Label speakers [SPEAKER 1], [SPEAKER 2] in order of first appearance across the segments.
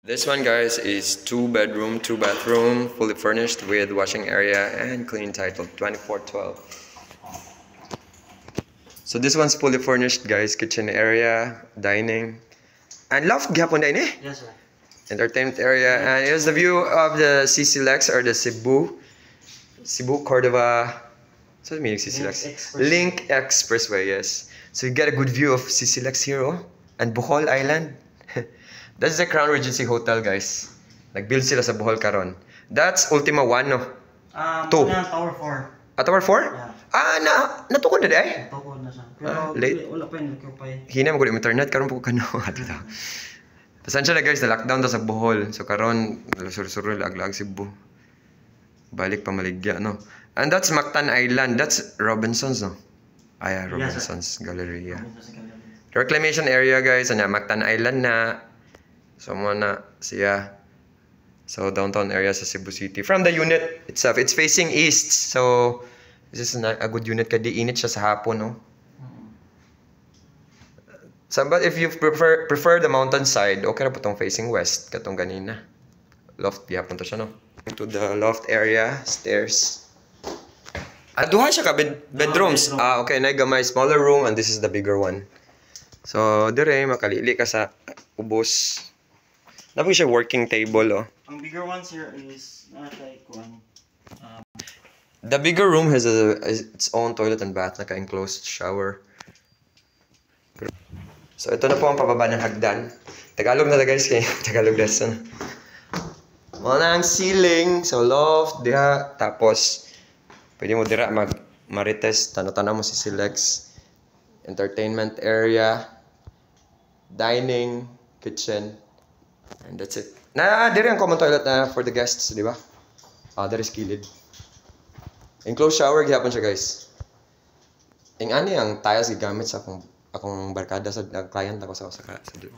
[SPEAKER 1] This one, guys, is 2 bedroom, 2 bathroom, fully furnished with washing area and clean title, 2412. So this one's fully furnished, guys. Kitchen area, dining, and loft gyapon din eh.
[SPEAKER 2] Yes, sir.
[SPEAKER 1] Entertainment area, and here's the view of the CC Lex or the Cebu Cordova. So what meaning CC Lex? Link Expressway, yes. So you get a good view of CC Lex here, oh, and Bohol Island. That's the Crown Regency Hotel, guys. Nag-build sila sa Bohol karon. That's Ultima 1, no? 2.
[SPEAKER 2] Tower 4.
[SPEAKER 1] Tower 4?
[SPEAKER 2] Yeah.
[SPEAKER 1] Natukod na day?
[SPEAKER 2] Natukod na siya. Pero
[SPEAKER 1] late.
[SPEAKER 2] Wala pa yun, nagkupay.
[SPEAKER 1] Hina mo internet, karon po ka na. Pasensya na, guys, na-lockdown to sa Bohol. So karon sur-sur lag-lag Cebu. Balik pa Maligya, no? And that's Mactan Island. That's Robinson's, no? Yeah, Robinson's Gallery, yeah. Reclamation area, guys. Ano, Mactan Island na. So na siya. So downtown area sa Cebu City. From the unit itself, it's facing east. So this is a good unit kasi init siya sa hapon, no? So, but if you prefer the mountain side, okay ra po tong facing west katong ganina. Loft gyapon to siya, no? To the loft area, stairs. Duha siya ka bedrooms. Okay, na gamay smaller room and this is the bigger one. So dire makalili ka sa ubos. Napag siya working table, oh.
[SPEAKER 2] Ang bigger one, sir, is like one.
[SPEAKER 1] The bigger room has its own toilet and bath, naka-enclosed shower. So ito na po ang pababa ng hagdan. Tagalog na guys, kaya Tagalog lesson. Wala ang ceiling, so loft, diha. Tapos, pwede mo dira marites, tanong-tanong mo si Silex. Entertainment area, dining, kitchen. And that's it. Dire ang common toilet na for the guests, di ba? There is kilid. Enclosed shower, gihapon siya, guys. Ang tiles gigamit sa akong barkada sa client ako sa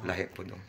[SPEAKER 1] lahi po dong.